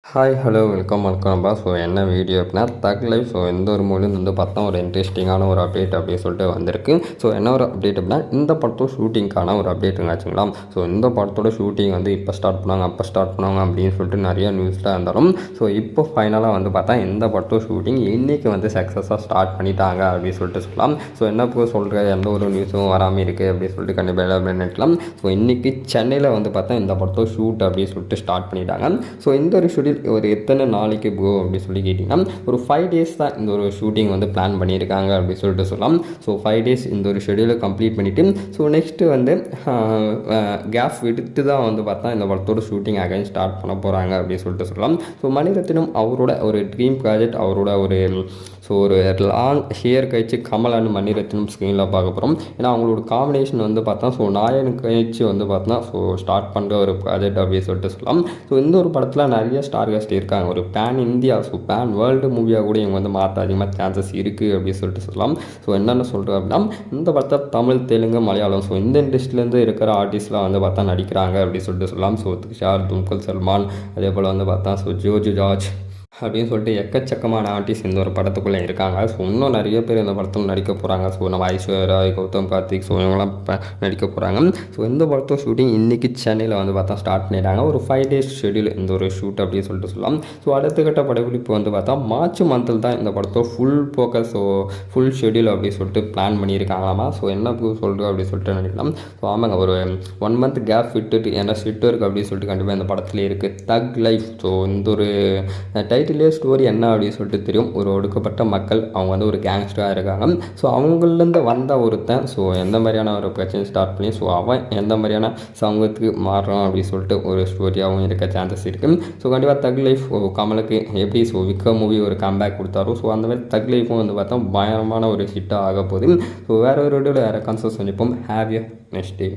Hi hello வணக்கம்பா. So என்ன video அப்படின்னா தக் லைஃப். ஸோ எந்த ஒரு மூவிலும் வந்து பார்த்தா ஒரு இன்ட்ரெஸ்டிங்கான ஒரு அப்டேட் அப்படின்னு சொல்லிட்டு வந்திருக்கு. ஸோ என்ன ஒரு அப்டேட் அப்படின்னா இந்த படத்தோட ஷூட்டிங்கான ஒரு அப்டேட்டுங்க ஆச்சுங்களா. ஸோ இந்த படத்தோட ஷூட்டிங் வந்து இப்போ ஸ்டார்ட் பண்ணுவாங்க அப்போ ஸ்டார்ட் பண்ணுவாங்க அப்படின்னு சொல்லிட்டு நிறைய நியூஸ்லாம் இருந்தாலும் ஸோ இப்போ ஃபைனலாக வந்து பார்த்தா இந்த படத்தோட ஷூட்டிங் இன்றைக்கி வந்து சக்ஸஸாக ஸ்டார்ட் பண்ணிட்டாங்க அப்படின்னு சொல்லிட்டு சொல்லலாம். ஸோ என்ன சொல்கிற எந்த ஒரு நியூஸும் வராமல் இருக்குது அப்படின்னு சொல்லிட்டு கண்டிப்பாக அப்படின்னு நினைக்கலாம். ஸோ இன்றைக்கி சென்னையில் வந்து பார்த்தா இந்த படத்தோட ஷூட் அப்படின்னு சொல்லிட்டு ஸ்டார்ட் பண்ணிட்டாங்க. ஸோ இந்த ஒரு ஷெடியூல் ஒரு எத்தனை நாளைக்கு ப்ரோ அப்படின்னு சொல்லி கேட்டிங்கன்னா ஒரு 5 days தான் இந்த ஒரு ஷூட்டிங் வந்து பிளான் பண்ணியிருக்காங்க அப்படின்னு சொல்லிட்டு சொல்லலாம். ஸோ 5 days இந்த ஒரு ஷெடியூலை கம்ப்ளீட் பண்ணிவிட்டு ஸோ நெக்ஸ்ட்டு வந்து கேப் விடுத்து தான் வந்து பார்த்தா இந்த படத்தோட ஷூட்டிங் அகைன் ஸ்டார்ட் பண்ண போகிறாங்க அப்படின்னு சொல்லிட்டு சொல்லலாம். ஸோ மணிரத்னம் அவரோட ஒரு ட்ரீம் ப்ராஜெக்ட் அவரோட ஒரு ஸோ ஒரு லாங் ஹேர் கழிச்சு கமல் அண்ட் மணிரத்னம் ஸ்க்ரீனில் பார்க்க போகிறோம். ஏன்னா அவங்களோட காம்பினேஷன் வந்து பார்த்தா ஸோ நாயன் கழிச்சு வந்து பார்த்தா ஸோ ஸ்டார்ட் பண்ணுற ஒரு ப்ராஜெக்ட் அப்படின்னு சொல்லிட்டு சொல்லலாம். ஸோ இந்த ஒரு படத்தில் நிறைய ஸ்டார் காஸ்ட் இருக்காங்க. ஒரு pan India so pan world மூவியாக கூட இவங்க வந்து மாற்ற அதிகமாக சான்சஸ் இருக்குது அப்படின்னு சொல்லிட்டு சொல்லலாம். ஸோ என்னென்ன சொல்கிறேன் அப்படின்னா இந்த படத்தை தமிழ் தெலுங்கு மலையாளம் ஸோ இந்த இண்டஸ்ட்ரியிலேருந்து இருக்கிற ஆர்டிஸ்ட்லாம் வந்து பார்த்தா நடிக்கிறாங்க அப்படின்னு சொல்லிட்டு சொல்லலாம். ஸோ துஷார், துல்கர் சல்மான், அதே போல் வந்து பார்த்தா ஸோ ஜோர்ஜ் ஜார்ஜ் அப்படின்னு சொல்லிட்டு எக்கச்சக்கமான ஆர்டிஸ்ட் இந்த ஒரு படத்துக்குள்ளே இருக்காங்க. ஸோ இன்னும் நிறைய பேர் இந்த படத்தில் நடிக்க போகிறாங்க. ஸோ நம்ம ஐஸ்வர்யா, கௌதம் கார்த்திக் ஸோ இவங்கெல்லாம் நடிக்க போகிறாங்க. ஸோ இந்த படத்தோட ஷூட்டிங் இன்றைக்கி சென்னையில் வந்து பார்த்தா ஸ்டார்ட் பண்ணிட்டாங்க. ஒரு 5 days ஷெடியூல் இந்த ஒரு ஷூட் அப்படின்னு சொல்லிட்டு சொல்லலாம். ஸோ அடுத்த கட்ட படப்பிடிப்பு வந்து பார்த்தா மார்ச் மந்தில் தான் இந்த படத்தோட full focus so full schedule அப்படின்னு சொல்லிட்டு பிளான் பண்ணியிருக்காங்களாமா. ஸோ என்ன சொல்கிறது அப்படின்னு சொல்லிட்டு நினைக்கலாம். ஸோ ஆமாங்க ஒரு 1 month கேப் விட்டுட்டு ஏன்னா ஷிட் இருக்குது அப்படின்னு சொல்லிட்டு கண்டிப்பாக இந்த படத்துலேயே இருக்குது தக் லைஃப். ஸோ இந்த ஒரு டைட்டிலே ஸ்டோரி என்ன அப்படின்னு சொல்லிட்டு தெரியும். ஒரு ஒடுக்கப்பட்ட மக்கள் அவங்க வந்து ஒரு கேங்ஸ்டராக இருக்காங்க. ஸோ அவங்கள்லேருந்து வந்த ஒருத்தன் ஸோ எந்த மாதிரியான ஒரு பிரச்சனை ஸ்டார்ட் பண்ணி ஸோ அவன் எந்த மாதிரியான சமூகத்துக்கு மாறுறான் அப்படின்னு சொல்லிட்டு ஒரு ஸ்டோரியாகவும் இருக்க சான்சஸ் இருக்குது. ஸோ கண்டிப்பாக தக் லைஃப் கமலுக்கு எப்படி ஸோ விக்ரம் மூவி ஒரு கம்பேக் கொடுத்தாரோ ஸோ அந்த மாதிரி தக் லைஃப்பும் வந்து பார்த்தா பயங்கரமான ஒரு ஹிட்டாக ஆக போகுது. ஸோ வேறு ஒரு வீடியோவில் வேறு கான்சர்ஸ் சந்திப்போம். Have a next day.